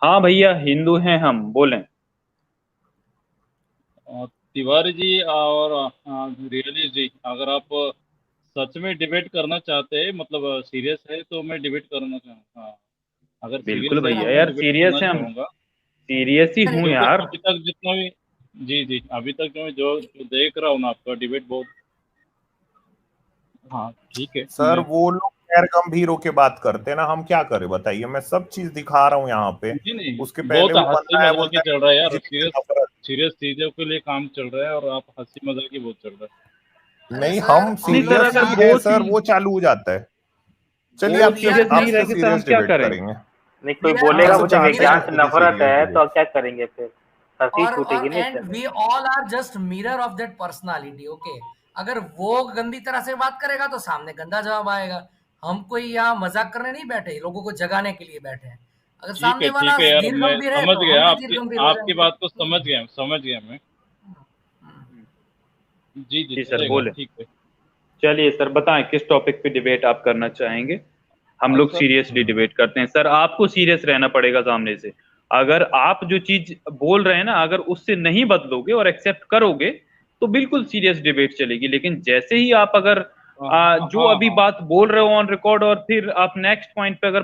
हाँ भैया, हिंदू हैं हम, बोलें। तिवारी जी और रियली जी, अगर आप सच में डिबेट करना चाहते हैं, मतलब सीरियस है, तो मैं डिबेट करना चाहूँगा। हाँ, अगर बिल्कुल सीरियस है भैया, तो मैं यार डिबेट सीरियस करना है हम। चाहूँगा। सीरियस ही सर हूँ क्योंकि यार। अभी तक जितना भी, जी जी, अभी तक जो मैं जो देख रहा हूँ ना, आपका डिबेट बहुत, हाँ ठीक है। सर मैं, वो लोग गैर गंभीर होके बात करते हैं ना, हम क्या करें बताइए। मैं सब चीज दिखा रहा हूँ यहाँ पे। नहीं नहीं, उसके पहले बहुत वो हंसी बंदा है, मजाक ही बोलता है चल रहा है यार, बिजली से सीरियस नफरत। सीरियस चीजों के लिए काम चल रहा है और आप हंसी मजाक ही बहुत चल रहा अरे नहीं, सर हम नहीं सर, सीरियस अगर ही है वो सर, चीज वो चालू हो जाता है। चलिए वो अब वी आर सीरियस नहीं आपसे रहेगी सर, हम सीरियस जस्ट क्या डिबेट करें? करेंगे। नहीं, वी कोई आर बोलेगा हम जस्ट मुझे चाहते हैं विज्ञान मिरर, से खुद ही नफरत सीरियस है तो डिबेट। क्या करेंगे फिर? हंसी और छूटेगी नहीं एंड इससे। We all are just mirror of that personality. Okay, अगर वो गंदी तरह से बात करेगा तो सामने गंदा जवाब आएगा। हम कोई यहाँ मजाक करने नहीं बैठे, लोगों को जगाने के लिए बैठे हैं। अगर है। सामने वाला ठीक है यार, धीर मैं गंभीर है समझ तो गया हम भी धीर आपकी गंभीर हो आपकी जाएंगे। बात को, समझ गया मैं। जी जी, जी सर, चलेगा, बोले। ठीक है। चलिए सर, बताएं किस टॉपिक पे डिबेट आप करना चाहेंगे। हम लोग सर, सीरियसली डिबेट करते हैं सर, आपको सीरियस रहना पड़ेगा सामने से। अगर आप जो चीज बोल रहे हैं ना, अगर उससे नहीं बदलोगे और एक्सेप्ट करोगे तो बिल्कुल सीरियस डिबेट चलेगी। लेकिन जैसे ही आप अगर हाँ जो हाँ अभी हाँ, बात बोल रहे हो ऑन रिकॉर्ड, और फिर आप नेक्स्ट पॉइंट पे अगर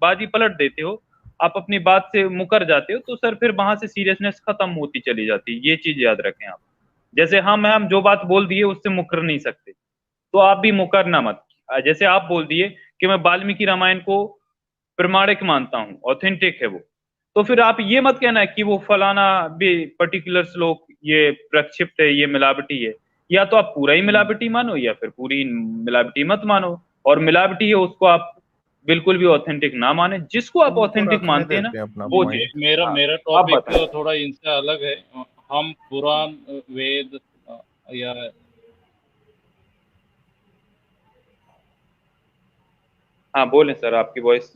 बाजी पलट देते हो, आप अपनी बात से मुकर जाते हो, तो सर फिर वहां से सीरियसनेस खत्म होती चली जाती है। ये चीज याद रखें आप। जैसे हम जो बात बोल दिए उससे मुकर नहीं सकते, तो आप भी मुकरना मत। जैसे आप बोल दिए कि मैं वाल्मीकि रामायण को प्रमाणिक मानता हूँ, ऑथेंटिक है वो, तो फिर आप ये मत कहना कि वो फलाना भी पर्टिकुलर श्लोक ये प्रक्षिप्त है, ये मिलावटी है। या तो आप पूरा ही मिलावटी मानो, या फिर पूरी मिलावटी मत मानो। और मिलावटी है उसको आप बिल्कुल भी ऑथेंटिक ना माने। जिसको आप उनको ऑथेंटिक रखने मानते हैं ना, देते हैं अपना वो नहीं, पॉइंट। चीज। मेरा हाँ, मेरा आप टॉपिक बताएं। थोड़ा इनसे अलग है। हम पुराण, वेद, या, हाँ बोलें सर, आपकी वॉइस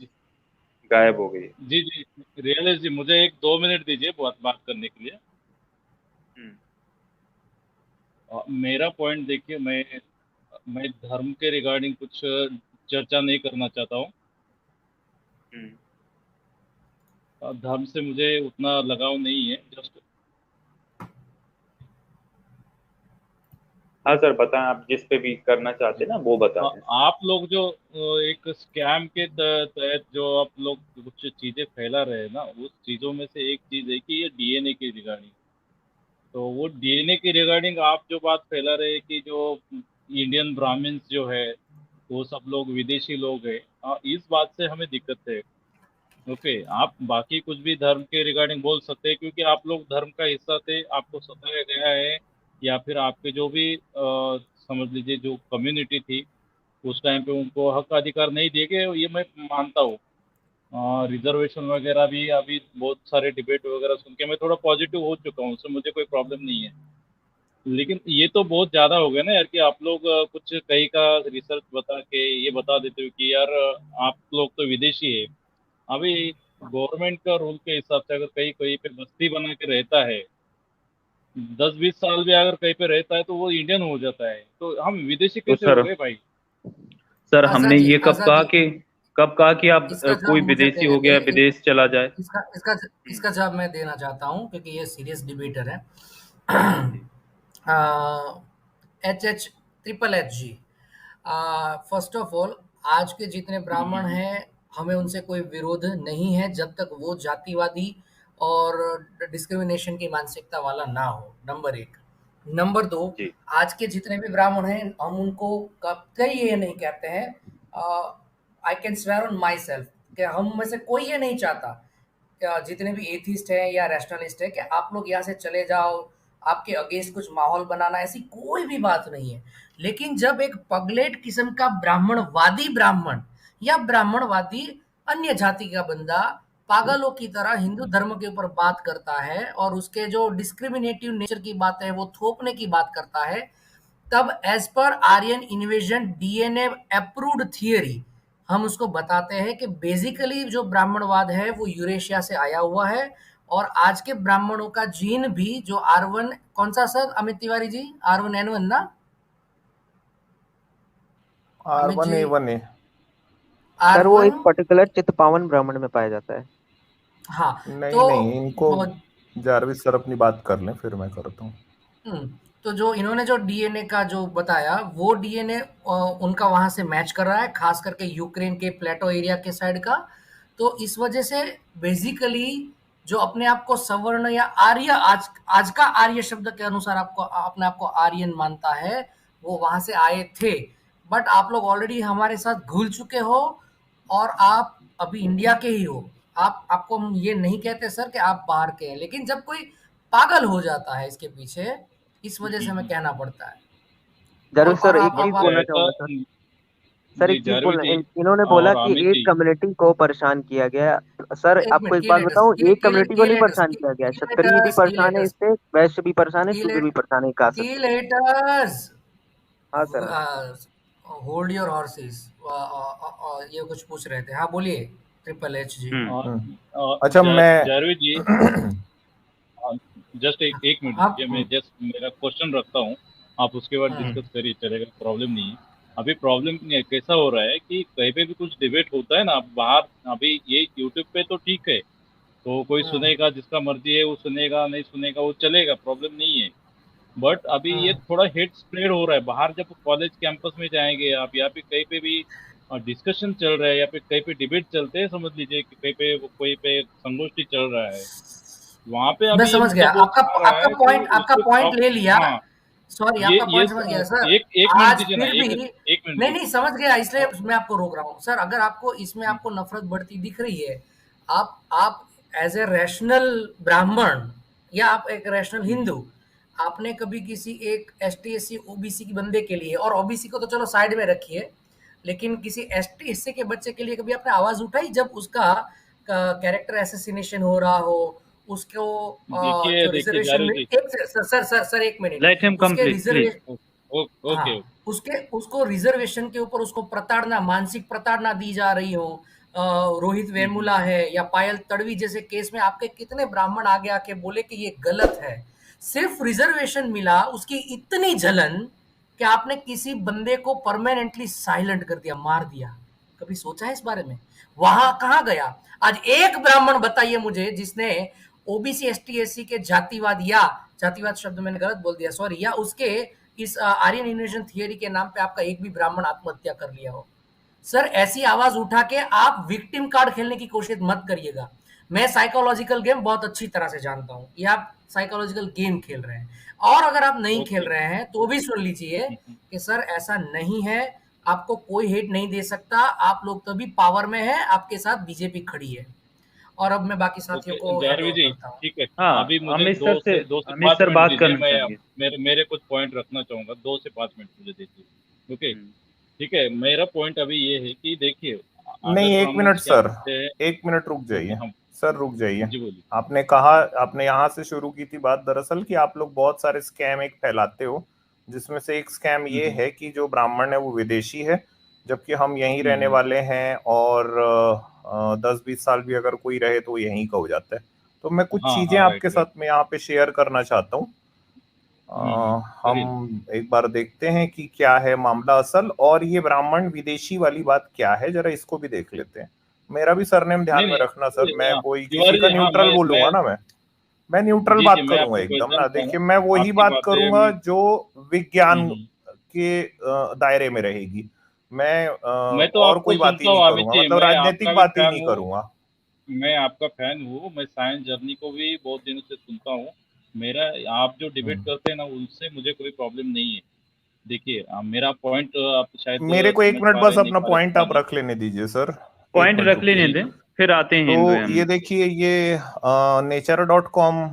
गायब हो गई है। जी जी, रियलिस्ट जी, मुझे एक 2 मिनट दीजिए बात बात करने के लिए। हम्म। मेरा पॉइंट देखिए, मैं धर्म के रिगार्डिंग कुछ चर्चा नहीं करना चाहता हूँ। हम्म। धर्म से मुझे उतना लगाव नहीं है, जस्ट, हाँ सर, बताएं, आप जिस पे भी करना चाहते हैं ना वो बता दें। आप लोग जो एक स्कैम के तहत जो आप लोग कुछ चीजें फैला रहे हैं ना, उस चीजों में से एक चीज है कि ये डीएनए के रिगार्डिंग। तो वो डीएनए के रिगार्डिंग आप जो बात फैला रहे हैं कि जो इंडियन ब्राह्मण्स जो है वो सब लोग विदेशी लोग हैं, इस बात से हमें दिक्कत है। ओके, आप बाकी कुछ भी धर्म के रिगार्डिंग बोल सकते हैं, क्योंकि आप लोग धर्म का हिस्सा थे, आपको सताया गया है, या फिर आपके जो भी समझ लीजिए जो कम्युनिटी थी उस टाइम पे उनको हक अधिकार नहीं दिए गए, ये मैं मानता हूँ। रिजर्वेशन वगैरह भी, अभी बहुत सारे डिबेट वगैरह सुन के मैं थोड़ा पॉजिटिव हो चुका हूँ, उससे मुझे कोई प्रॉब्लम नहीं है। लेकिन ये तो बहुत ज़्यादा हो गया ना यार, कि आप लोग कुछ कहीं का रिसर्च बता के ये बता देते हो कि यार आप लोग तो विदेशी है। अभी गवर्नमेंट का रूल के हिसाब से अगर कहीं कहीं पे बस्ती बना के रहता है, 10-20 साल भी अगर कहीं पे रहता है, तो वो इंडियन हो जाता है, तो हम विदेशी तो कैसे हो सर, गए भाई? हमने ये आजाद जी, कब कहा कि आप इसका कोई जवाब मुझे विदेशी देने हो गया दें। विदेश चला जाए। इसका इसका हम्म। इसका जवाब मैं देना चाहता हूँ क्योंकि ये सीरियस डिबेटर है। जी। HH, फर्स्ट ऑफ ऑल, आज के जितने ब्राह्मण हैं, हमें उनसे कोई विरोध नहीं है जब तक वो जातिवादी और डिस्क्रिमिनेशन की मानसिकता वाला ना हो। नंबर एक। नंबर दो, जी। आज के जितने भी ब्राह्मण हैं हम उनको कई ये नहीं कहते हैं। I can swear on my self कि हम में से कोई ये नहीं चाहता, जितने भी एथिस्ट हैं या रैशनलिस्ट हैं, कि आप लोग यहाँ से चले जाओ, आपके अगेंस्ट कुछ माहौल बनाना, ऐसी कोई भी बात नहीं है। लेकिन जब एक पगलेट किस्म का ब्राह्मणवादी ब्राह्मण या ब्राह्मणवादी अन्य जाति का बंदा पागलों की तरह हिंदू धर्म के ऊपर बात करता है और उसके जो डिस्क्रिमिनेटिव नेचर की बात है वो थोपने की बात करता है, तब एज पर Aryan invasion DNA approved theory हम उसको बताते हैं कि बेसिकली जो ब्राह्मणवाद है वो यूरेशिया से आया हुआ है। और आज के ब्राह्मणों का जीन भी जो R1, कौन सा सर अमित तिवारी जी, R1N1 ना R Amit one ji? A one A sir वो R1, एक पर्टिकुलर चित्पावन ब्राह्मण में पाया जाता है। हाँ, नहीं तो नहीं, इनको वो जारविस सर अपनी बात कर लें, फिर मैं करता हूँ। तो जो इन्होंने जो डीएनए का जो बताया, वो डीएनए उनका वहाँ से मैच कर रहा है, खास करके यूक्रेन के प्लेटो एरिया के साइड का। तो इस वजह से बेसिकली जो अपने आप को सवर्ण या आर्य, आज का आर्य शब्द के अनुसार आपको अपने आप को आर्यन मानता है, वो वहां से आए थे। बट आप लोग ऑलरेडी हमारे साथ घुल चुके हो और आप अभी इंडिया के ही हो। आपको हम ये नहीं कहते सर कि आप बाहर के हैं, लेकिन जब कोई पागल हो जाता है इसके पीछे, इस वजह से हमें कहना पड़ता है। जारविस सर, एक आप चीज बट बोलना ऐसा चाहूंगा सर। सर जी एक चीज जारविद बोलना, जी इन्होंने बोला और कि अमित एक जी। कम्युनिटी को परेशान किया गया। सर एक आपको मिनट, एक बात बताऊं, एक कम्युनिटी को नहीं परेशान किया गया, क्षत्रिय भी परेशान है इससे, वैश्य भी परेशान है, शूद्र भी परेशान है कास्ट से। हाँ सर, हाँ। Hold your horses. ये कुछ पूछ रहे थे, हाँ बोलिए ट्रिपल एच जी। अच्छा, मैं जारविद जी जस्ट एक मिनट हाँ। दीजिए, मैं जस्ट मेरा क्वेश्चन रखता हूँ, आप उसके बाद डिस्कस करिए, चलेगा, प्रॉब्लम नहीं है। अभी प्रॉब्लम कैसा हो रहा है कि कहीं पे भी कुछ डिबेट होता है ना बाहर, अभी ये यूट्यूब पे तो ठीक है, तो कोई सुनेगा, जिसका मर्जी है वो सुनेगा, नहीं सुनेगा वो चलेगा, प्रॉब्लम नहीं है। बट अभी ये थोड़ा हेट स्प्रेड हो रहा है बाहर, जब कॉलेज कैंपस में जाएंगे आप, या फिर कहीं पे भी डिस्कशन चल रहा है, या फिर कहीं पे डिबेट चलते हैं, समझ लीजिए कि कहीं पे कोई पे संगोष्ठी चल रहा है, वहां पे मैं अभी ये समझ मुद्दा गया बहुत आ रहा है, तो आपका उसको पॉइंट ले लिया। हाँ, सॉरी, ये आपका ये पॉइंट समझ गया सर। एक मिनट आज दीजिए ना, फिर भी एक मिनट नहीं, दीजिए। समझ गया, इसलिए मैं आपको रोक रहा हूँ सर। अगर आपको इसमें आपको नफरत बढ़ती दिख रही है, आप एज ए रैशनल ब्राह्मण या आप एक रैशनल हिंदू, आपने कभी किसी एक एसटी एससी ओबीसी की बंदे के लिए, और ओबीसी को तो चलो साइड में रखिए, लेकिन किसी एसटी एससी के बच्चे के लिए कभी आपने आवाज उठाई जब उसका कैरेक्टर असैसिनेशन हो रहा हो, उसको देखिए जो देखिए रिजर्वेशन में, जारू जी, एक सर एक मिनट, लेट हिम उसके कंप्लीट प्लीज। Reservation, okay. हाँ, उसके उसको रिजर्वेशन के ऊपर उसको प्रताड़ना, मानसिक प्रताड़ना दी जा रही हो। रोहित वेमुला है या पायल तड़वी जैसे केस में आपके कितने ब्राह्मण आगे आके बोले कि ये गलत है। सिर्फ रिजर्वेशन मिला, उसकी इतनी जलन कि आपने किसी बंदे को परमानेंटली साइलेंट कर दिया, मार दिया। कभी सोचा है इस बारे में? वहां कहां गया? आज एक ब्राह्मण बताइए मुझे जिसने ओबीसी एसटी एससी के जातिवाद, या जातिवाद शब्द मैंने गलत बोल दिया सॉरी, या उसके इस आर्यन इन्वेजन थियरी के नाम पे आपका एक भी ब्राह्मण आत्महत्या कर लिया हो। सर ऐसी आवाज उठा के आप विक्टिम कार्ड खेलने की कोशिश मत करिएगा। मैं साइकोलॉजिकल गेम बहुत अच्छी तरह से जानता हूं, ये आप साइकोलॉजिकल गेम खेल रहे हैं। और अगर आप नहीं खेल ओके। रहे हैं तो भी सुन लीजिए कि सर ऐसा नहीं है, आपको कोई हेट नहीं दे सकता, आप लोग तभी पावर में है, आपके साथ बीजेपी खड़ी है। और अब मैं बाकी साथियों ओके को हैंड जारवी ओवर जी, करता हूँ। ठीक है। हाँ, अभी मुझे अमित सर से, दो से अमित 5 सर मिनट बात दीजिए, करना मैं चाहेंगे। मेरे कुछ पॉइंट रखना चाहूंगा, 2 से 5 मिनट मुझे दीजिए। ओके, हम्म, ठीक है। मेरा पॉइंट अभी ये है कि देखिए, अगर नहीं, एक ब्राह्मण मिनट क्या सर, करते हैं। एक मिनट रुक ओके, जाइए हम सर, रुक जाइए। जी बोलिए। आपने कहा, आपने यहाँ से शुरू की थी बात दरअसल कि आप लोग बहुत सारे स्कैम एक फैलाते हो, जिसमें से एक स्कैम ये है कि जो ब्राह्मण है वो विदेशी है, जबकि हम यहीं रहने वाले हैं, और 10-20 साल भी अगर कोई रहे तो यहीं का हो जाता है। तो मैं कुछ हाँ चीजें हाँ, राइट आपके राइट। साथ में यहाँ पे शेयर करना चाहता हूँ। करिए ना। हम एक बार देखते हैं कि क्या है मामला असल, और ये ब्राह्मण विदेशी वाली बात क्या है, जरा इसको भी देख लेते हैं। मेरा भी सरनेम ध्यान नहीं में रखना सर, नहीं, मैं कोई किसी तिवारी का जी, हाँ, न्यूट्रल बोलूंगा ना, मैं न्यूट्रल जी बात जी, मैं करूंगा आपको एकदम ना। पहचानता हूँ, देखिए, मैं वही आपकी बात बातें करूंगा जो विज्ञान हम्म, के दायरे में रहेगी। मैं मैं तो और आपको कोई बात ही सुनता नहीं हूँ अमित करूंगा, जी, मतलब मैं राजनीतिक आपका भी बात ही फैन नहीं हूँ। करूंगा। मैं आपका फैन हूँ, मैं साइंस जर्नी को भी बहुत दिनों से सुनता हूँ। मेरा, आप जो डिबेट करते हैं ना, उनसे मुझे कोई प्रॉब्लम नहीं है। देखिए, मेरा पॉइंट आप शायद मेरे को एक समझ मिनट पा बस रहे नहीं अपना पा रहे, पॉइंट पता आप नहीं। रख लेने दीजिए सर, एक पॉइंट मिनट रख रुकिए। लेने दें, फिर आते हैं हिंदू तो ये एम। देखिए, ये nature.com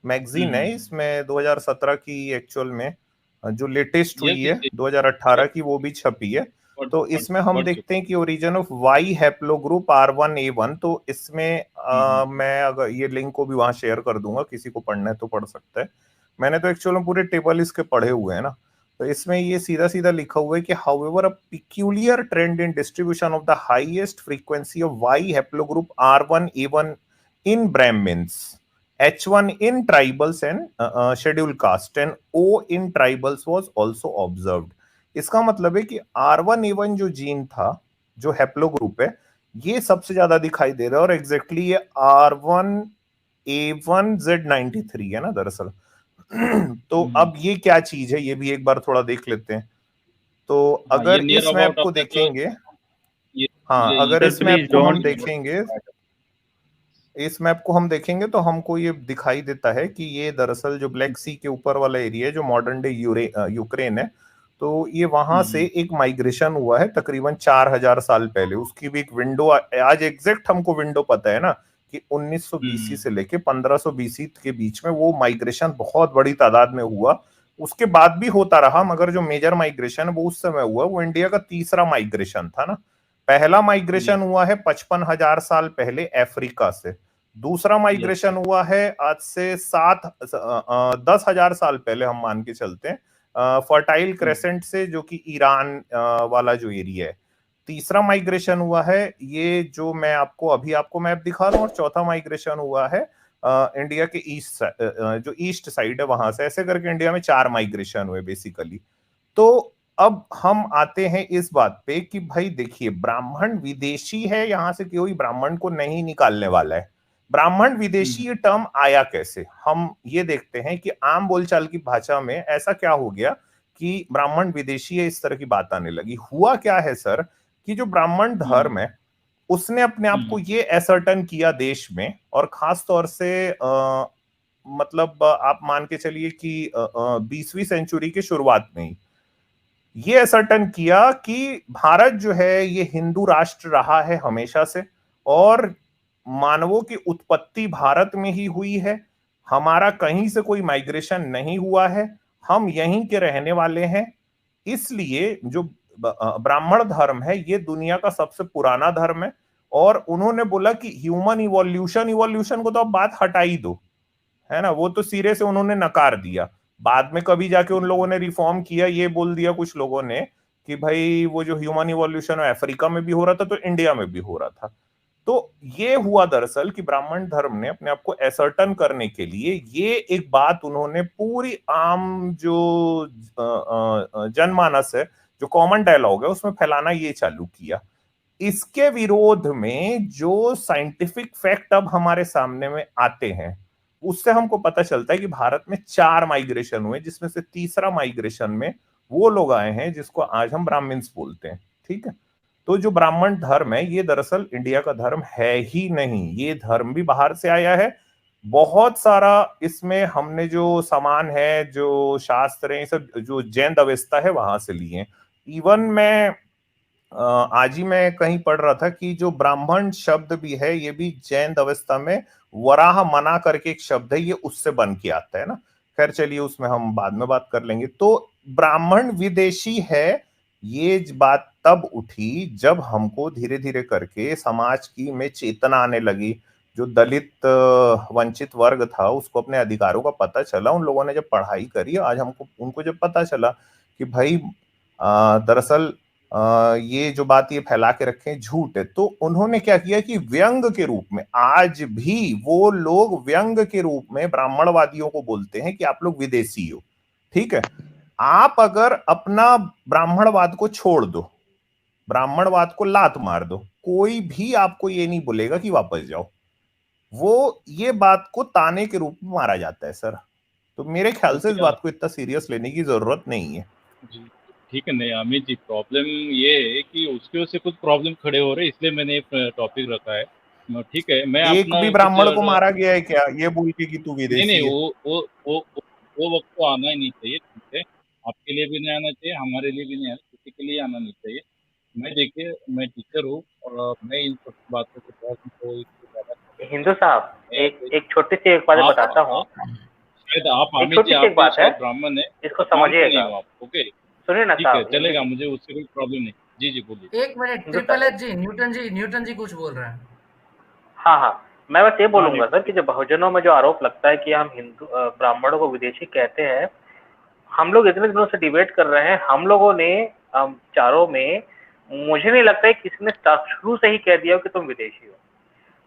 मैगजीन है, हम्म, इसमें 2017 की एक्चुअल में जो लेटेस्ट यस हुई है यस 2018 यस, की, वो भी छपी है। तो पढ़ इसमें हम पढ़ देखते चुका हैं कि origin of Y haplogroup R1A1। तो इसमें हूँ। मैं अगर ये लिंक को भी वहां शेयर कर दूंगा, किसी को पढ़ना है तो पढ़ सकता है। मैंने तो एक्चुअल में पूरे टेबल इसके पढ़े हुए हैं ना। तो इसमें ये सीधा सीधा लिखा हुआ है कि however a peculiar trend in distribution of the highest frequency of Y haplogroup R1A1 in Brahmins, H1 in tribals and scheduled caste and O in tribals was also observed। इसका मतलब है कि R1A1 जो जीन था, जो haplo group है, ये सबसे ज्यादा दिखाई दे रहा है, और एग्जैक्टली ये R1A1Z93 है ना दरअसल। तो अब ये क्या चीज है, ये भी एक बार थोड़ा देख लेते हैं। तो अगर इस मैप को देखेंगे, हाँ अगर इस मैप को हम देखेंगे, इस मैप को हम देखेंगे तो हमको ये दिखाई देता है कि ये दरअसल जो ब्लैक सी के ऊपर वाला एरिया है, जो मॉडर्न डे यूक्रेन है, तो ये वहां से एक माइग्रेशन हुआ है तकरीबन 4000 साल पहले। उसकी भी एक विंडो आज एग्जैक्ट हमको विंडो पता है ना कि 1900 बीसी से लेके 1500 बीसी के बीच में वो माइग्रेशन बहुत बड़ी तादाद में हुआ। उसके बाद भी होता रहा, मगर जो मेजर माइग्रेशन वो उस समय हुआ, वो इंडिया का तीसरा माइग्रेशन था ना। पहला माइग्रेशन हुआ है 55,000 साल पहले अफ्रीका से। दूसरा माइग्रेशन हुआ है आज से 10,000 साल पहले, हम मान के चलते हैं, फर्टाइल क्रेसेंट से, जो कि ईरान वाला जो एरिया है। तीसरा माइग्रेशन हुआ है ये जो मैं आपको मैप दिखा रहा हूँ, और चौथा माइग्रेशन हुआ है इंडिया के जो ईस्ट साइड है वहां से। ऐसे करके इंडिया में 4 माइग्रेशन हुए बेसिकली। तो अब हम आते हैं इस बात पे कि भाई देखिए, ब्राह्मण विदेशी है, यहां से कोई ब्राह्मण को नहीं निकालने वाला है। ब्राह्मण विदेशी ये टर्म आया कैसे, हम ये देखते हैं कि आम बोलचाल की भाषा में ऐसा क्या हो गया कि ब्राह्मण विदेशी है, इस तरह की बात आने लगी। हुआ क्या है सर कि जो ब्राह्मण धर्म है उसने अपने आप को ये असर्टन किया देश में, और खास तौर से मतलब आप मान के चलिए कि 20वीं सेंचुरी के शुरुआत में ही ये असर्टन किया कि भारत जो है ये हिंदू राष्ट्र रहा है हमेशा से, और मानवों की उत्पत्ति भारत में ही हुई है। हमारा कहीं से कोई माइग्रेशन नहीं हुआ है, हम यहीं के रहने वाले हैं। इसलिए जो ब्राह्मण धर्म है ये दुनिया का सबसे पुराना धर्म है। और उन्होंने बोला कि ह्यूमन इवोल्यूशन को तो अब बात हटा ही दो, है ना, वो तो सिरे से उन्होंने नकार दिया। बाद में कभी जाके उन लोगों ने रिफॉर्म किया, ये बोल दिया कुछ लोगों ने कि भाई वो जो ह्यूमन इवोल्यूशन है अफ्रीका में भी हो रहा था तो इंडिया में भी हो रहा था। तो ये हुआ दरअसल कि ब्राह्मण धर्म ने अपने आप को असर्टन करने के लिए ये एक बात उन्होंने पूरी आम जो जनमानस है, जो कॉमन डायलॉग है, उसमें फैलाना ये चालू किया। इसके विरोध में जो साइंटिफिक फैक्ट अब हमारे सामने में आते हैं, उससे हमको पता चलता है कि भारत में 4 माइग्रेशन हुए, जिसमें से तीसरा माइग्रेशन में वो लोग आए हैं जिसको आज हम ब्राह्मण्स बोलते हैं। ठीक है, तो जो ब्राह्मण धर्म है ये दरअसल इंडिया का धर्म है ही नहीं, ये धर्म भी बाहर से आया है। बहुत सारा इसमें हमने जो सामान है, जो शास्त्र है, सब जो जैन अवस्था है वहां से लिए हैं। इवन मैं आज ही मैं कहीं पढ़ रहा था कि जो ब्राह्मण शब्द भी है ये भी जैन अवस्था में वराह मना करके एक शब्द है, ये उससे बन के आता है ना। खैर चलिए, उसमें हम बाद में बात कर लेंगे। तो ब्राह्मण विदेशी है, ये बात तब उठी जब हमको धीरे धीरे करके समाज की में चेतना आने लगी। जो दलित वंचित वर्ग था उसको अपने अधिकारों का पता चला, उन लोगों ने जब पढ़ाई करी, आज हमको उनको जब पता चला कि भाई दरअसल ये जो बात ये फैला के रखे झूठ है, तो उन्होंने क्या किया कि व्यंग के रूप में, आज भी वो लोग व्यंग के रूप में ब्राह्मणवादियों को बोलते हैं कि आप लोग विदेशी हो। ठीक है, आप अगर अपना ब्राह्मणवाद को छोड़ दो, ब्राह्मणवाद को लात मार दो, कोई भी आपको ये नहीं बोलेगा कि वापस जाओ। वो ये बात को ताने के रूप में मारा जाता है सर। तो मेरे ख्याल से इस बात को इतना सीरियस लेने की जरूरत नहीं है। ठीक है, नहीं अमित जी, प्रॉब्लम ये है कि उसकी वजह से कुछ प्रॉब्लम खड़े हो रहे हैं, इसलिए मैंने एक टॉपिक रखा है। ठीक है, मैं एक भी ब्राह्मण को मारा गया है क्या ये बोल के कि तू विदेशी नहीं, है? वो वक्त तो आना ही नहीं चाहिए। ठीक है, आपके लिए भी नहीं आना चाहिए, हमारे लिए भी नहीं आना, किसी के लिए आना नहीं चाहिए। मैं देखिए, मैं टीचर हूँ और मैं इन सब बातों को बहुत हिंदू साहब, एक छोटी सी एक बात बताता हूँ। शायद आप अमित जी, आप शायद ब्राह्मण है, इसको समझिएगा। ओके, सुनिए ना साहब, चलेगा, मुझे उससे कोई प्रॉब्लम नहीं। जी जी बोलिए। एक minute, triple H ji, Newton ji कुछ बोल रहे हैं। हाँ, मैं बस ये बोलूंगा सर कि जो बहुजनों में जो आरोप लगता है कि हम हिंदू ब्राह्मणों को विदेशी कहते हैं, हम लोग इतने दिनों से डिबेट कर रहे हैं, हम लोगों ने चारों में, मुझे नहीं लगता है किसी ने शुरू से ही कह दिया कि तुम विदेशी हो।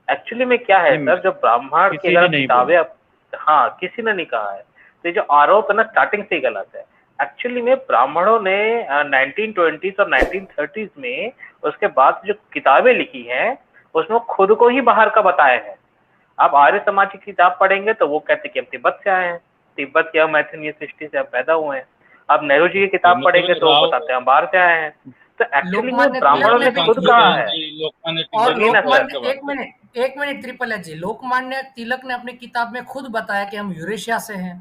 एक्चुअली में क्या है सर, जो ब्राह्मण की अगर किताबें, हाँ किसी ने नहीं कहा है, तो जो आरोप है ना स्टार्टिंग से ही गलत है। एक्चुअली में ब्राह्मणों ने 1920s और 1930s में उसके बाद जो किताबें लिखी हैं उसमें खुद को ही बाहर का बताया है। आप आर्य समाज की किताब पढ़ेंगे तो वो कहते कि हम तिब्बत से आए हैं, तिब्बत की हम एथनिक सृष्टि से हम पैदा हुए हैं। आप नेहरू जी की किताब पढ़ेंगे तो वो बताते हैं हम बाहर से आए हैं। तो एक्चुअली में लोकमान्य ब्राह्मणों ने तिलक खुद ने कहा है। और सुनिए ना सर, लोकमान्य एक minute triple H ji, Lokmanya Tilak ने अपनी किताब में खुद बताया कि हम यूरेशिया से हैं।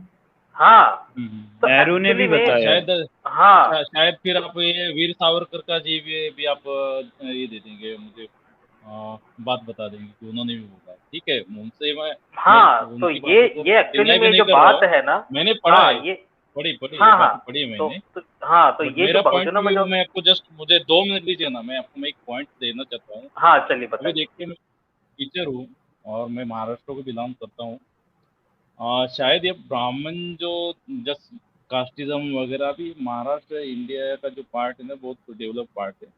हाँ, तो नेहरू ने भी एक्चुअली में बताया। शायद हाँ शायद फिर आप ये वीर सावरकर का जी भी आप ये दे देंगे मुझे, बात बता देंगे कि उन्होंने भी बोला। ठीक है, उनसे मैं हाँ, तो उनकी बातों को ये एक्चुअली डिनाई भी में नहीं जो कर रहा बात हूँ। है ना, मैंने पढ़ा हाँ है, ये पढ़ी हाँ ये हाँ बातें पढ़ी है तो, मैंने। तो हाँ तो बट ये मेरा जो पॉइंट बहुजनों में व्यू जो मैं आपको जस्ट मुझे 2 मिनट दीजिए ना, मैं आपको एक पॉइंट देना चाहता हूँ। हाँ चलिए अभी बताइए। देखिए, मैं टीचर हूँ और मैं महाराष्ट्र को बिलोंग करता हूँ। शायद ये ब्राह्मण जो जस्ट कास्टिज्म वगैरह भी महाराष्ट्र इंडिया का जो पार्ट है ना, बहुत डेवलप पार्ट है।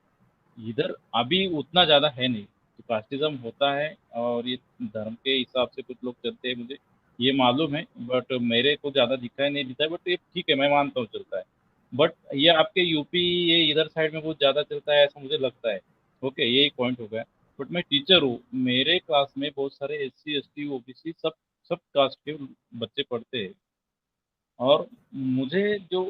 इधर अभी उतना ज़्यादा है नहीं। तो कास्टिज्म होता है और ये धर्म के हिसाब से कुछ लोग चलते हैं, मुझे ये मालूम है। बट मेरे को ज़्यादा दिखाई नहीं देता है, बट ये ठीक है, मैं मानता हूँ चलता है। बट ये आपके यूपी ये इधर साइड में बहुत ज़्यादा चलता है ऐसा मुझे लगता है। ओके, ये एक पॉइंट हो गया। बट मैं टीचर हूँ, मेरे क्लास में बहुत सारे SC ST OBC सब सब कास्ट के बच्चे पढ़ते हैं। और मुझे जो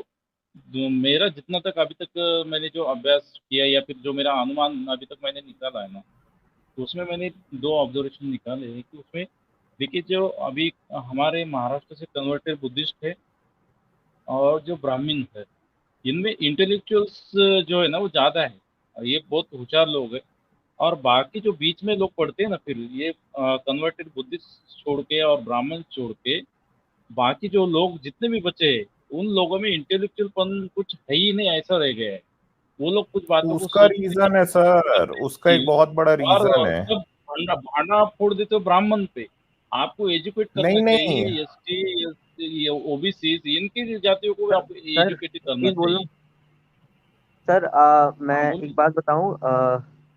मेरा जितना तक अभी तक मैंने जो अभ्यास किया या फिर जो मेरा अनुमान अभी तक मैंने निकाला है ना, तो उसमें मैंने 2 ऑब्जर्वेशन निकाले हैं कि उसमें देखिए, जो अभी हमारे महाराष्ट्र से कन्वर्टेड बुद्धिस्ट है और जो ब्राह्मण है, इनमें इंटेलेक्चुअल्स जो है ना वो ज़्यादा है और ये बहुत होशियार लोग हैं। और बाकी जो बीच में लोग पढ़ते हैं ना, फिर ये कन्वर्टेड बुद्धिस्ट छोड़ के और ब्राह्मण छोड़ के बाकी जो लोग जितने भी बचे हैं, उन लोगों में इंटेलेक्चुअल पन कुछ है ही नहीं, ऐसा रह गया है। वो लोग कुछ बातों को उसका सोचते रीजन है सर, उसका एक बहुत बड़ा और रीजन है। सब भांडा फोड़ देते हो ब्राह्मण पे। आपको एजुकेट करना नहीं नहीं, चाहिए ST OBC इनकी जातियों को सर आप एजुकेट करना प्लीज बोलो चाहिए। सर। मैं हाँ एक बोलिए। बात बताऊं।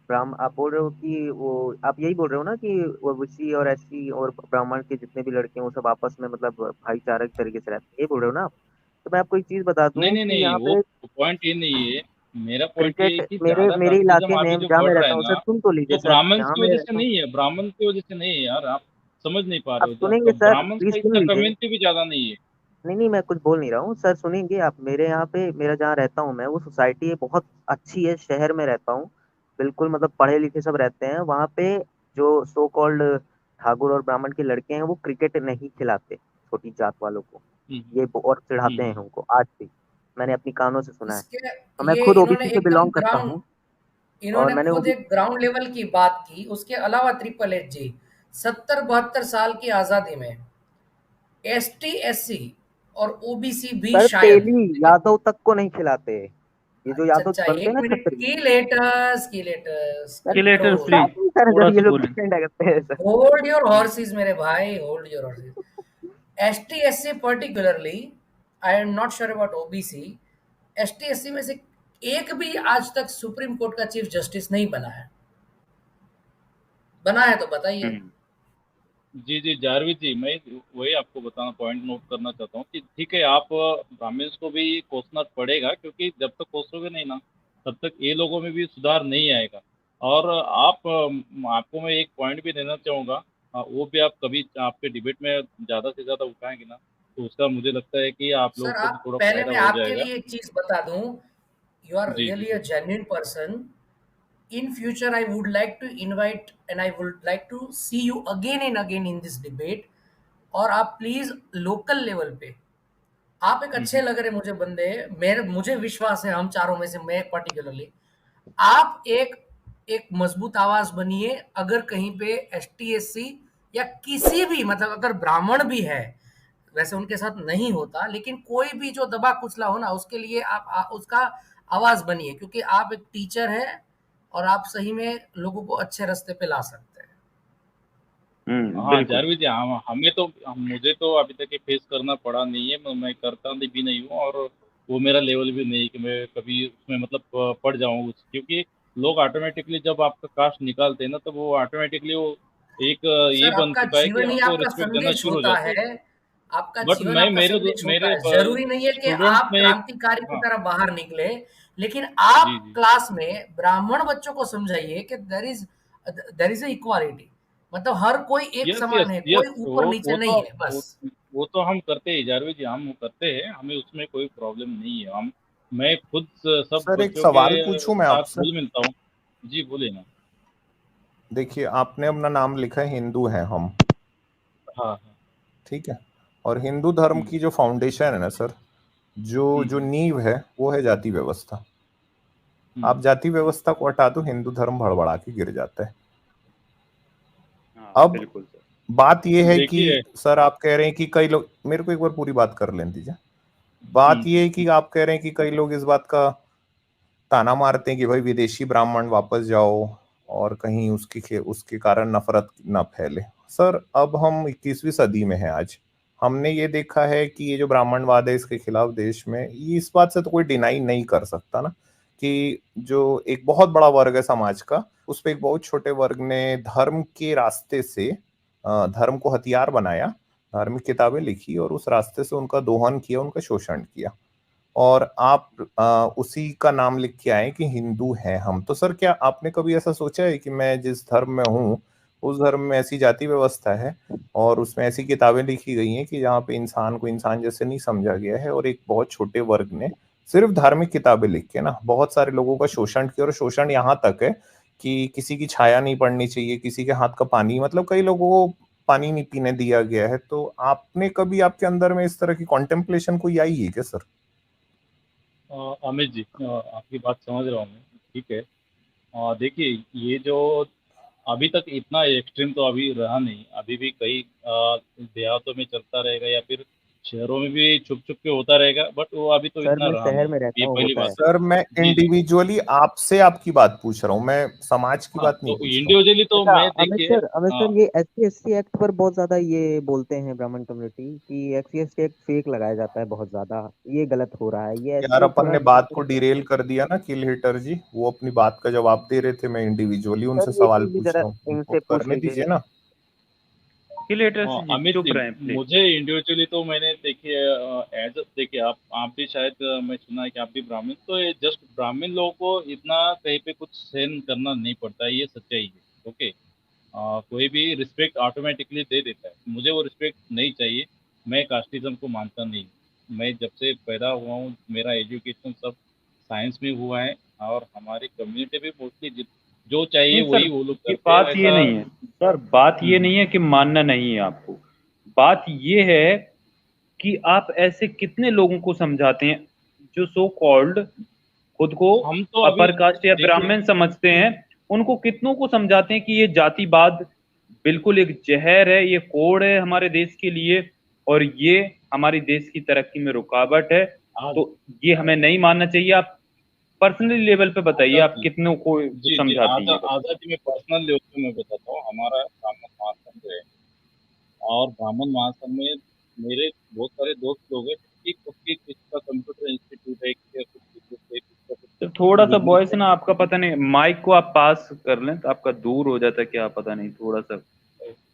आप बोल रहे हो कि वो आप यही बोल रहे हो ना कि वो OBC और SC और ब्राह्मण के जितने भी लड़के हैं वो सब आपस में मतलब भाईचारा के तरीके से रहते हैं, ये बोल रहे हो ना आप? तो मैं आपको एक चीज बता नहीं दूं नहीं कि नहीं, यहाँ वो पे पॉइंट ये नहीं है। मेरा पॉइंट ये है क्रिकेट कि मेरे ज्यादा मेरे कास्टिज्म इलाके अभी में जो जहाँ बढ़ मैं रहा है रहता हूँ सर, ना, सुन तो लीजिए वो सर, ब्राह्मण जहाँ की मैं वजह से रहता हूँ। नहीं है, ब्राह्मण की वजह से नहीं है यार। आप समझ नहीं पा आप रहे हो। सुनेंगे सर, ब्राह्मण प्लीज का सुन इतना लीजिए। कम्युनिटी भी ज्यादा नहीं है। नहीं नहीं, मैं कुछ बोल नहीं रहा हूँ सर, सुनेंगे आप। मेरे यहाँ पे, मेरा जहाँ रहता हूँ मैं, वो सोसाइटी है बहुत अच्छी है, शहर में रहता हूँ बिल्कुल, मतलब पढ़े लिखे सब रहते हैं वहाँ पे। जो सो कॉल्ड ठाकुर और ब्राह्मण के लड़के हैं वो क्रिकेट नहीं खिलाते छोटी जात वालों को, हम्म, ये और चिढ़ाते हैं हम्म, उनको आज भी। मैंने अपनी कानों से सुना है। इसके और मैं ये खुद इन्होंने OBC से एकदम बिलोंग करता ग्राउंड हूँ। और इन्होंने मैंने खुद एक ग्राउंड लेवल की बात की। उसके अलावा ट्रिपल एच जी 70-72 साल की आजादी में ST SC और OBC भी सर शायद, तेली लेकिन यादव तक को नहीं खिलाते। ये जो अच्छा यादव अच्छा बनते हैं एक ना मिनट छत्री, की लेटर्स किलेटर कंट्रोल। प्लीज, सर थोड़ा जब ये सा लोग बोलें। डिफेंड करते हैं सर। होल्ड योर हॉर्सेस मेरे भाई, hold your horses. ST SC particularly, I am not sure about OBC। ST SC में से एक भी आज तक सुप्रीम कोर्ट का चीफ जस्टिस नहीं बना है। बना है तो बताइए। जी जी जारविद जी, मैं वही आपको बताना पॉइंट नोट करना चाहता हूँ कि ठीक है, आप ब्राह्मण्स को भी कोसना पड़ेगा, क्योंकि जब तक कोसोगे नहीं ना, तब तक ये लोगों में भी सुधार नहीं आएगा। और आपको मैं एक पॉइंट भी देना चाहूँगा। वो भी आप कभी आपके डिबेट में ज़्यादा से ज़्यादा उठाएंगे ना, तो उसका मुझे लगता है कि आप लोगों सर को भी आप थोड़ा पहले फायदा मैं हो आपके जाएगा। लिए एक चीज बता दूं, you are ji ji really a ji. Genuine person. In future, I would like to invite and I would like to see you again and again in this debate। और आप प्लीज लोकल लेवल पे, आप एक अच्छे लग रहे मुझे बंदे, मेरे मुझे विश्वास है हम चारों में से, मैं पर्टिकुलरली, आप एक एक मजबूत आवाज बनिए। अगर कहीं पे ST SC या किसी भी, मतलब अगर ब्राह्मण भी है, वैसे उनके साथ नहीं होता, लेकिन कोई भी जो दबा कुचला हो ना, उसके लिए आप उसका आवाज बनिए, क्योंकि आप एक टीचर है और आप सही में लोगों को अच्छे रास्ते पे ला सकते हैं। हाँ बिल्कुल। जारविद जी, मुझे तो अभी तक ये फेस करना पड़ा नहीं है। मैं करता भी नहीं हूँ, और वो मेरा लेवल भी नहीं है कि मैं कभी उसमें मतलब पड़ जाऊँ। क्योंकि लोग ऑटोमेटिकली जब आपका कास्ट निकालते हैं ना, तो वो ऑटोमेटिकली वो एक ये सर बन आपका चुका है कि जीवन ही आपको आपका रिस्पेक्ट देना संदेश शुरू हो होता जाते हैं। है। आपका बट जीवन, मैं आपका मेरे सभी छोटा मेरे है। ज़रूरी नहीं है कि स्टूडेंट्स आप में एक, क्रांतिकारी की हाँ, तरह बाहर निकले, लेकिन आप जी जी, क्लास में ब्राह्मण बच्चों को समझाइए कि देयर इज़ अ इक्वालिटी, मतलब हर कोई एक यस समान यस है, यस, कोई ऊपर-नीचे नहीं है, वो, बस। वो तो हम करते हैं जारवी जी, हम करते हैं, हमें उसमें कोई प्रॉब्लम नहीं है। हम, मैं खुद सब सर एक बच्चों के सवाल पूछूं मैं साथ आपसे। घुल मिलता हूँ। जी बोलिए ना। देखिए आपने अपना नाम लिखा है हिंदू हैं हम, हाँ हाँ। ठीक है, और हिंदू धर्म हम्म की जो फाउंडेशन है ना सर, जो जो हम्म नींव है वो है जाति व्यवस्था। हम्म आप जाति व्यवस्था को हटा दो, हिंदू धर्म भड़बड़ा के गिर जाता है। हाँ अब बिल्कुल सर। बात यह है कि देखिए। सर आप कह रहे हैं कि कई लोग, मेरे को एक बार पूरी बात कर लेने दीजिए। बात यह है कि आप कह रहे हैं कि कई लोग इस बात का ताना मारते हैं कि भाई विदेशी ब्राह्मण वापस जाओ और कहीं उसके कारण नफरत ना फैले। सर अब हम 21वीं सदी में हैं आज, हमने ये देखा है कि ये जो ब्राह्मणवाद है इसके खिलाफ देश में, ये इस बात से तो कोई डिनाई नहीं कर सकता ना कि जो एक बहुत बड़ा वर्ग है समाज का, उस पर एक बहुत छोटे वर्ग ने धर्म के रास्ते से धर्म को हथियार बनाया, धार्मिक किताबें लिखी और उस रास्ते से उनका दोहन किया, उनका शोषण किया, और आप उसी का नाम लिख के आए कि हिंदू हैं हम। तो सर क्या आपने कभी ऐसा सोचा है कि मैं जिस धर्म में हूँ उस धर्म में ऐसी जाति व्यवस्था है और उसमें ऐसी किताबें लिखी गई हैं कि जहाँ पे इंसान को इंसान जैसे नहीं समझा गया है, और एक बहुत छोटे वर्ग ने सिर्फ धार्मिक किताबें लिख के ना बहुत सारे लोगों का शोषण किया, और शोषण यहाँ तक है कि किसी की छाया नहीं पड़नी चाहिए, किसी के हाथ का पानी, मतलब कई लोगों को पानी नहीं पीने दिया गया है। तो आपने कभी, आपके अंदर में इस तरह की कॉन्टेम्पलेशन कोई आई है क्या सर? अमित जी, आपकी बात समझ रहा हूँ मैं, ठीक है। देखिए, ये जो अभी तक इतना एक्सट्रीम तो अभी रहा नहीं, अभी भी कई देहातों में चलता रहेगा या फिर शहरों में भी छुप छुप के होता रहेगा, बट वो अभी तो सर इतना मैं रहा शहर नहीं, में रहता ये हूँ, पहली होता है। बात है। सर मैं जी जी। इंडिविजुअली आपसे आपकी बात पूछ रहा हूँ, मैं समाज की हाँ, बात नहीं तो पूछ रहा हूँ। इंडिविजुअली तो अच्छा, मैं अमित देखिए, सर, अमित सर, ये SC/ST एक्ट पर बहुत ज्यादा ये बोलते हैं ब्राह्मण कम्युनिटी कि SC/ST एक्ट फेक लगाया जाता है, बहुत ज्यादा ये गलत हो रहा है, ये यार SC अपन थोड़ा ने बात को डिस्कस कर डिरेल सकते कर दिया ना किल हिटर जी, वो अपनी बात का जवाब दे रहे थे, मैं इंडिविजुअली हैं। उनसे सर ये सवाल चीज भी पूछ जरा रहा हूँ, उनको इनसे पूछ करने लीजिए। दीजिए ना। क्रिएटर्स जी अमित चुप जी, रहें प्लीज। मुझे इंडिविजुअली तो मैंने देखिए, एज देखिए, आप भी शायद, मैं सुना है कि आप भी ब्राह्मण, तो ये जस्ट ब्राह्मण लोगों को इतना कहीं पे कुछ सहन करना नहीं पड़ता है, ये सच्चाई है। ओके। कोई भी रिस्पेक्ट ऑटोमेटिकली दे देता है, मुझे वो रिस्पेक्ट नहीं चाहिए। मैं कास्टिज्म को मानता नहीं। मैं जब से पैदा हुआ हूँ, मेरा एजुकेशन सब साइंस में हुआ है, और हमारी कम्युनिटी भी मोस्टली जो चाहिए नहीं सर, वही वो लोग ये करते हैं, बात ये ऐसा। नहीं है सर, बात ये हम्म। नहीं है कि मानना नहीं है आपको। बात ये है कि आप ऐसे कितने लोगों को समझाते हैं जो सो कॉल्ड खुद को हम तो अभी अपर कास्ट या देखिए, ब्राह्मण समझते हैं, उनको कितनों को समझाते हैं कि ये जातिवाद बिल्कुल एक जहर है, ये कोड़ है हमारे देश के लिए, और ये हमारी देश की तरक्की में रुकावट है। आज तो ये हमें नहीं मानना चाहिए। आप पर्सनली लेवल पे बताइए, आप आज़ादी, कितनों को जी जी, समझाते हैं ये बताइए। आज़ादी में पर्सनल लेवल पे मैं बताता हूँ, हमारा ब्राह्मण महासंघ है, और ब्राह्मण महासंघ में मेरे बहुत सारे दोस्त लोग हैं जिनकी खुद की किसी का कंप्यूटर इंस्टीट्यूट है, किसी का कुछ बिजनेस है, किसी का तो कुछ थोड़ा सा बिजनेस वॉइस है। ना आपका पता नहीं, माइक को आप पास कर लें तो आपका दूर हो जाता है क्या पता नहीं, थोड़ा सा।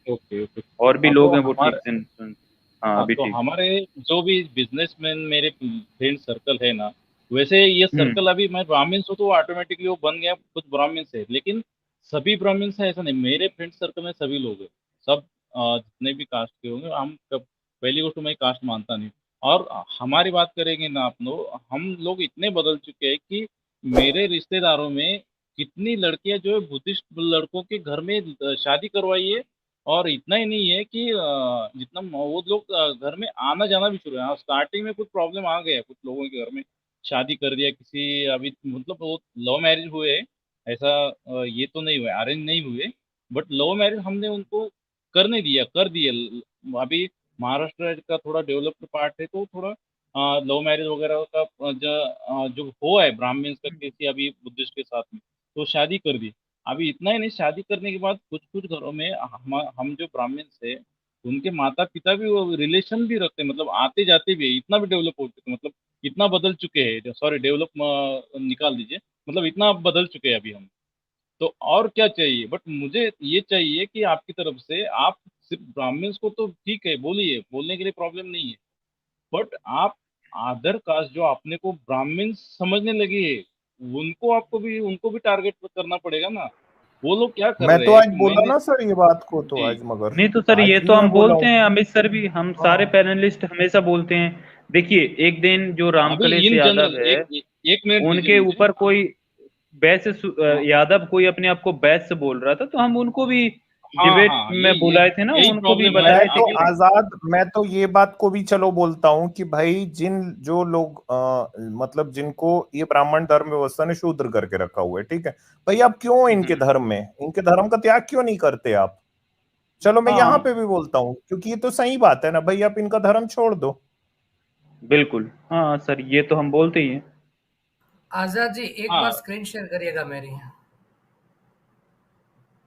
Okay okay. और भी तो लोग हैं वो ठीक हमारे, से सुन। हाँ हाँ, अभी तो ठीक। हमारे जो भी बिजनेसमैन मेरे फ्रेंड सर्कल है ना, वैसे ये हम्म। सर्कल, अभी मैं ब्राह्मण हूँ तो ऑटोमेटिकली वो बन गया कुछ ब्राह्मण से, लेकिन सभी ब्राह्मण से ऐसा नहीं, मेरे फ्रेंड सर्कल में सभी लोग हैं, सब जितने भी कास्ट के होंगे, हम कब, पहली को तो मैं कास्ट मानता नहीं। और हमारी बात करेंगे ना आप लोग, हम लोग इतने बदल चुके हैं कि मेरे रिश्तेदारों में कितनी लड़कियां जो है बुद्धिस्ट लड़कों के घर में शादी करवाई है। और इतना ही नहीं है कि जितना वो लोग घर में आना जाना भी शुरू है। हाँ, स्टार्टिंग में कुछ प्रॉब्लम आ गया, कुछ लोगों के घर में शादी कर दिया किसी, अभी मतलब वो लव मैरिज हुए, ऐसा ये तो नहीं हुए, अरेंज नहीं हुए, बट लव मैरिज हमने उनको करने दिया, कर दिए। अभी महाराष्ट्र का थोड़ा डेवलप्ड पार्ट है, तो थोड़ा लव मैरिज वगैरह का जो हुआ है ब्राह्मण्स का केस अभी बुद्धिस्ट के साथ में, तो शादी कर दी। अभी इतना ही नहीं, शादी करने के बाद कुछ कुछ घरों में हम जो ब्राह्मण्स है, उनके माता पिता भी वो रिलेशन भी रखते हैं, मतलब आते जाते भी है, इतना भी डेवलप हो चुके, मतलब इतना बदल चुके हैं, सॉरी डेवलप निकाल दीजिए, मतलब इतना बदल चुके हैं अभी हम। तो और क्या चाहिए, बट मुझे ये चाहिए कि आपकी तरफ से आप सिर्फ ब्राह्मण्स को तो ठीक है, बोलिए, बोलने के लिए प्रॉब्लम नहीं है, बट आप अदर कास्ट जो अपने को ब्राह्मण समझने लगे है, उनको भी टारगेट करना पड़ेगा ना। वो लोग क्या कर मैं रहे तो हैं आज कि बोला मैंने ना सर ये बात को, तो जी आज मगर नहीं तो सर आज ये भी तो मैं हम बोला बोलते हूँ। हैं, अमित सर भी, हम सारे हाँ पैनलिस्ट हमेशा बोलते हैं। देखिए एक दिन जो अभी रामकलेश इन यादव जनरल है, एक मिनट दीजिए उनके मुझे। ऊपर कोई हाँ यादव कोई अपने आप को बैस से बोल रहा था, तो हम उनको भी हाँ डिबेट हाँ, में बुलाए थे ना, यही उनको भी प्रॉब्लम है बताए थे कि मैं तो ये बात को भी चलो बोलता हूँ कि भाई जिन जो लोग मतलब जिनको ये ब्राह्मण धर्म व्यवस्था ने शूद्र करके रखा हुआ है, ठीक है भाई, आप क्यों इनके धर्म में, इनके धर्म का त्याग क्यों नहीं करते आप? चलो मैं यहाँ हाँ पे भी बोलता हूँ, क्योंकि ये तो सही बात है ना भाई, आप इनका धर्म छोड़ दो। बिल्कुल, हाँ सर ये तो हम बोलते ही हैं। आजाद जी, एक बार हाँ। स्क्रीन शेयर करिएगा मेरी।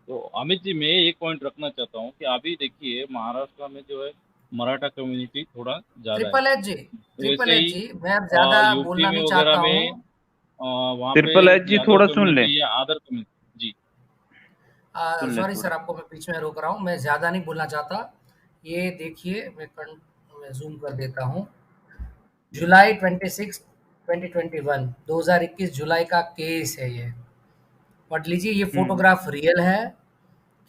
तो अमित जी, मैं एक पॉइंट रखना चाहता हूँ कि अभी देखिए महाराष्ट्र में जो है मराठा कम्युनिटी थोड़ा ज़्यादा है। ट्रिपल एच जी, ट्रिपल वैसे एच ही जी, मैं अब ज़्यादा यूपी बोलना में नहीं वगैरह चाहता में हूँ। वहाँ पे ट्रिपल एच जी यादव थोड़ा सुन लें, कम्युनिटी या अदर कम्युनिटी। जी सुन लें सॉरी थोड़ा। सर, आपको मैं बीच में रोक रहा हूँ, मैं ज़्यादा नहीं बोलना चाहता। ये देखिए, मैं ज़ूम कर देता हूँ। जुलाई 26, 2021, 2021 जुलाई का केस है ये। पढ़ लीजिए, ये हम्म फोटोग्राफ रियल है।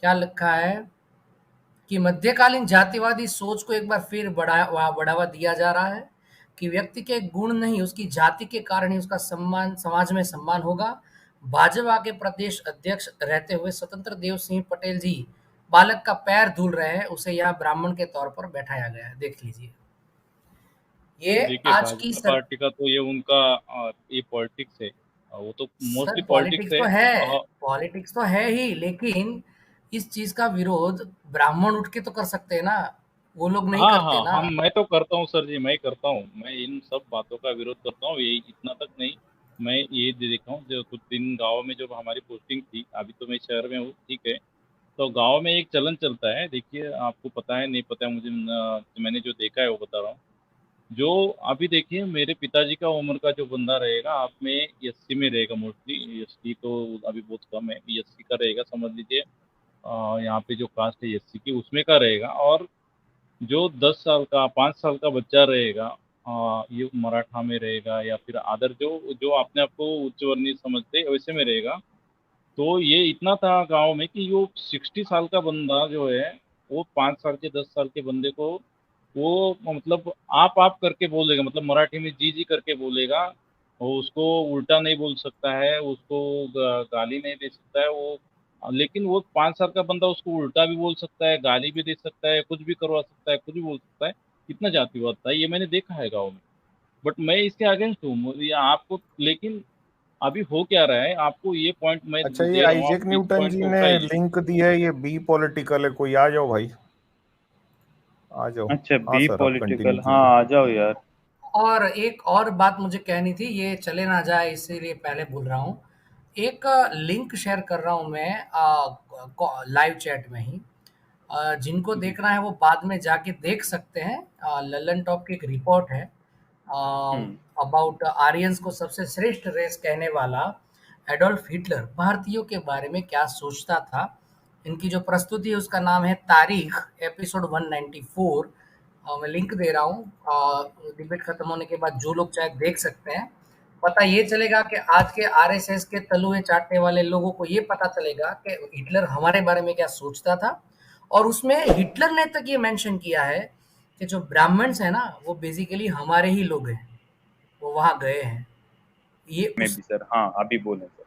क्या लिखा है कि मध्यकालीन जातिवादी सोच को एक बार फिर बढ़ावा दिया जा रहा है कि व्यक्ति के गुण नहीं, उसकी जाति के कारण ही उसका सम्मान, समाज में सम्मान होगा। भाजपा के प्रदेश अध्यक्ष रहते हुए स्वतंत्र देव सिंह पटेल जी बालक का पैर धुल रहे हैं, उसे यहाँ ब्राह्मण के तौर पर बैठाया गया है। देख लीजिए, ये देखिए, आज की भाजपा सर पार्टी का तो ये उनका ये पॉलिटिक्स है। वो तो सर मोस्टली पॉलिटिक्स पॉलिटिक्स है। तो है, पॉलिटिक्स तो है ही, लेकिन इस चीज का विरोध ब्राह्मण उठ के तो कर सकते हैं ना, वो लोग नहीं हाँ करते हाँ, ना। हम मैं तो करता हूँ सर जी, मैं करता हूँ, मैं इन सब बातों का विरोध करता हूँ, ये इतना तक नहीं। मैं ये देखा हूँ, जो कुछ दिन गांव में जब हमारी पोस्टिंग थी, अभी तो मैं शहर में हूँ, ठीक है। तो गांव में एक चलन चलता है, देखिए आपको पता है नहीं पता है मुझे, मैंने जो देखा है वो बता रहा हूँ। जो अभी देखिए मेरे पिताजी का उम्र का जो बंदा रहेगा, आप में एससी में रहेगा, मोस्टली एसटी तो अभी बहुत कम है, एससी का रहेगा समझ लीजिए। यहाँ पे जो कास्ट है एससी की, उसमें का रहेगा। और जो 10 साल का 5 साल का बच्चा रहेगा, ये मराठा में रहेगा या फिर अदर जो जो अपने आप को उच्च वर्णीय समझते हैं वैसे में रहेगा। तो ये इतना था गांव में कि वो 60 साल का बंदा जो है, वो 5 साल के 10 साल के बंदे को वो मतलब आप करके बोलेगा, मतलब मराठी में जी जी करके बोलेगा। वो उसको उल्टा नहीं बोल सकता है, उसको गाली नहीं दे सकता है वो। लेकिन वो 5 साल का बंदा उसको उल्टा भी बोल सकता है, गाली भी दे सकता है, कुछ भी करवा सकता है, कुछ भी बोल सकता है। इतना जातिवाद था, ये मैंने देखा है गाँव में। बट मैं इसके अगेंस्ट हूँ, ये आपको, लेकिन अभी हो क्या रहा है, आपको ये पॉइंट मैं अच्छा, ये दे रहा हूँ, आप आइजैक इस न्यूटन पॉइंट जी को ने उठाइए। लिंक दिया है, ये बी पॉलिटिकल है, कोई आ जाओ भाई, आ जाओ। अच्छा, हाँ बी सर, आप कंटिन्यू पॉलिटिकल, हाँ कीजिए। आ जाओ यार। और एक और बात मुझे कहनी थी, ये चले ना जाए इसीलिए पहले बोल रहा हूँ। एक लिंक शेयर कर रहा हूँ मैं लाइव चैट में ही। जिनको जी देखना है वो बाद में जाके देख सकते हैं। लल्लन टॉप की एक रिपोर्ट है हम्म अबाउट आर्यंस को सबसे श्रेष्ठ रेस कहने वाला एडोल्फ हिटलर भारतीयों के बारे में क्या सोचता था। इनकी जो प्रस्तुति है उसका नाम है तारीख, एपिसोड 194। मैं लिंक दे रहा हूँ, डिबेट खत्म होने के बाद जो लोग चाहे देख सकते हैं। पता ये चलेगा कि आज के आरएसएस के तलुए चाटने वाले लोगों को ये पता चलेगा कि हिटलर हमारे बारे में क्या सोचता था। और उसमें हिटलर ने तक ये मेंशन किया है कि जो ब्राह्मण्स है ना, वो बेसिकली हमारे ही लोग हैं, वो वहाँ गए हैं। ये में उस भी सर, हाँ अभी बोले सर।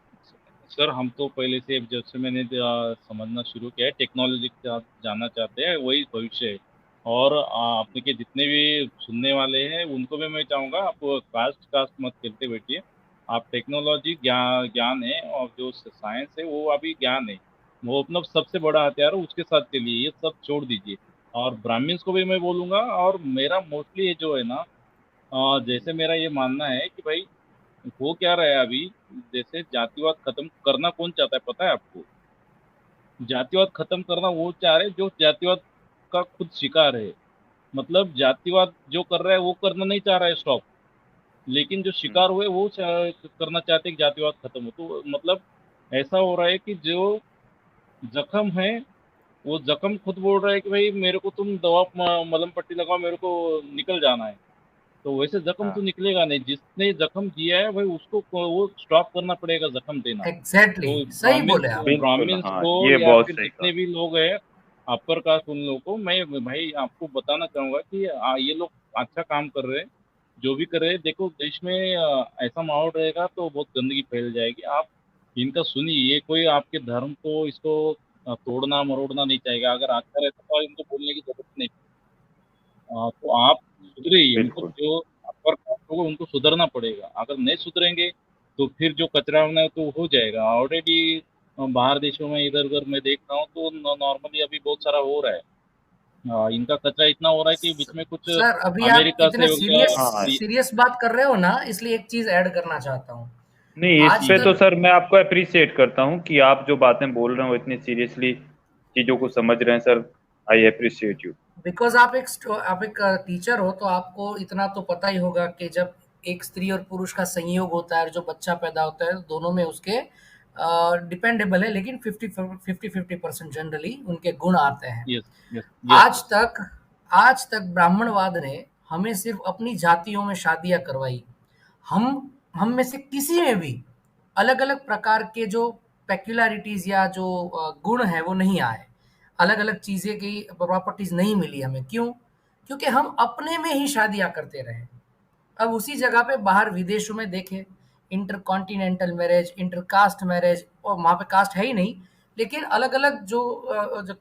सर, हम तो पहले से जब से मैंने समझना शुरू किया है, टेक्नोलॉजी के साथ जानना चाहते हैं, वही भविष्य है। और आपने के जितने भी सुनने वाले हैं उनको भी मैं चाहूँगा, आप कास्ट कास्ट मत खेलते बैठिए। आप टेक्नोलॉजी ज्ञान है, और जो साइंस है वो अभी ज्ञान है, वो अपना सबसे बड़ा हथियार है, उसके साथ चलिए, ये सब छोड़ दीजिए। और ब्राह्मण्स को भी मैं बोलूँगा, और मेरा मोस्टली ये जो है ना, जैसे मेरा ये मानना है कि भाई हो क्या रहा है अभी, जैसे जातिवाद खत्म करना कौन चाहता है पता है आपको? जातिवाद खत्म करना वो चाह रहे हैं जो जातिवाद का खुद शिकार है। मतलब जातिवाद जो कर रहा है वो करना नहीं चाह रहा है स्टॉप, लेकिन जो हम्म शिकार हुए वो करना चाहते हैं कि जातिवाद खत्म हो। तो मतलब ऐसा हो रहा है कि जो जख्म है वो जख्म खुद बोल रहा है कि भाई मेरे को तुम दवा मलहम पट्टी लगाओ, मेरे को निकल जाना है। तो वैसे जख्म हाँ तो निकलेगा नहीं, जिसने जख्म किया है भाई उसको वो स्टॉप करना पड़ेगा जख्म देना। एग्जैक्टली तो सही बोले आप। बिल्कुल, ब्राह्मण्स हाँ को ये या बहुत फिर सही कहा। जितने भी लोग हैं अपर कास्ट, उन लोगों को मैं भाई आपको बताना चाहूंगा कि ये लोग अच्छा काम कर रहे हैं, जो भी कर रहे हैं। देखो देश में ऐसा माहौल रहेगा तो बहुत गंदगी फैल जाएगी। आप इनका सुनिए, ये कोई आपके धर्म को इसको तोड़ना मरोड़ना नहीं चाहेगा। अगर अच्छा रहता तो इनको बोलने की जरूरत नहीं। तो आप सुधरिए, मतलब बिल्कुल जो अपर कास्ट होगा उनको सुधरना पड़ेगा। अगर नहीं सुधरेंगे तो फिर जो कचरा होना है तो हो जाएगा। ऑलरेडी बाहर देशों में इधर उधर मैं देख रहा हूँ तो नॉर्मली अभी बहुत सारा हो रहा है। इनका कचरा इतना हो रहा है कि बीच में कुछ सर अभी आप अमेरिका इतने से हो गया। सीरियस हाँ। सीरियस बात कर रहे हो ना, इसलिए एक चीज ऐड करना चाहता हूँ। नहीं, इस आज पे तो तक सर मैं आपको अप्रिशिएट करता हूँ कि आप जो बातें बोल रहे हो इतनी सीरियसली चीजों को समझ रहे हैं sir. I appreciate you. Because आप एक टीचर हो तो आपको इतना तो पता ही होगा कि जब एक स्त्री और पुरुष का संयोग होता है और जो बच्चा पैदा होता है दोनों में उसके डिपेंडेबल है, लेकिन 50-50% जनरली उनके गुण आते हैं। Yes yes yes. आज तक आज तक ब्राह्मणवाद ने हमें सिर्फ अपनी जातियों में शादियां करवाई। हम में से किसी में भी अलग अलग प्रकार के जो पेक्युलरिटीज या जो गुण है वो नहीं आए। अलग अलग चीजें की प्रॉपर्टीज नहीं मिली हमें। क्यों? क्योंकि हम अपने में ही शादियां करते रहे। अब उसी जगह पे बाहर विदेशों में देखें, इंटरकॉन्टिनेंटल मैरिज, इंटरकास्ट मैरिज, और वहाँ पे कास्ट है ही नहीं, लेकिन अलग अलग जो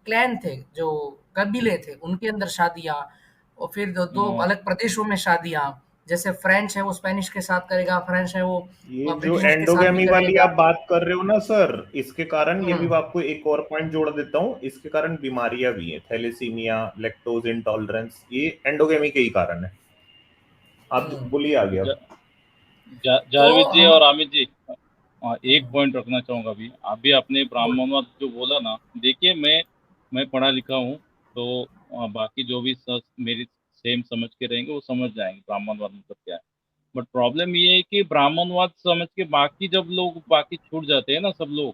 क्लैन थे, जो कबीले थे, उनके अंदर शादियाँ, और फिर दो अलग प्रदेशों में शादियाँ। जैसे फ्रेंच है वो स्पेनिश के साथ करेगा, फ्रेंच है वो ये जो ब्रिटिश के साथ भी एंडोगेमी वाली करेगा। आप बात कर रहे हो ना सर, इसके कारण ये भी हम्म। आपको एक और पॉइंट जोड़ देता हूँ। इसके कारण बीमारियां भी हैं, थैलेसीमिया, लैक्टोज इंटॉलरेंस, ये एंडोगेमी के ही कारण है। आप हम्म। बोलिए आगे अब। तो जारविद जी हम और अमित जी, एक पॉइंट रखना चाहूंगा। अभी आपने बोल ब्राह्मणवाद जो बोला ना, देखिए मैं पढ़ा लिखा हूँ, तो बाकी जो भी मेरी सेम समझ के रहेंगे वो समझ जाएंगे ब्राह्मणवाद मतलब क्या है। बट प्रॉब्लम ये है कि ब्राह्मणवाद समझ के बाकी जब लोग बाकी छूट जाते हैं ना, सब लोग,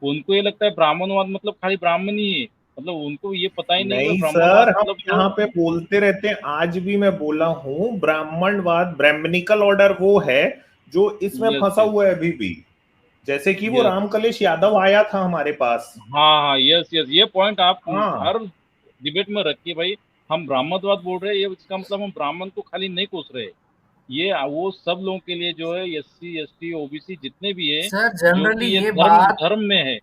उनको ये लगता है ब्राह्मणवाद मतलब खाली ब्राह्मण ही है। मतलब उनको ये पता ही नहीं कि नहीं ब्राह्मणवाद सर, हम मतलब जो। यहाँ पे बोलते रहते हैं, आज भी मैं बोला हूँ ब्राह्मणवाद, ब्राह्मणिकल ऑर्डर वो है जो इसमें यस फंसा यस हुआ है अभी भी। जैसे कि वो यस। रामकलेश यादव आया था हमारे पास। हाँ हाँ, यस यस, ये पॉइंट आप हाँ, हर डिबेट में रखिए भाई। हम ब्राह्मणवाद बोल रहे हैं, ये इसका मतलब हम ब्राह्मण को खाली नहीं कोस रहे। ये वो सब लोगों के लिए जो है, SC ST OBC जितने भी है, सर जो जनरली कि ये ये धर्म बात धर्म में है।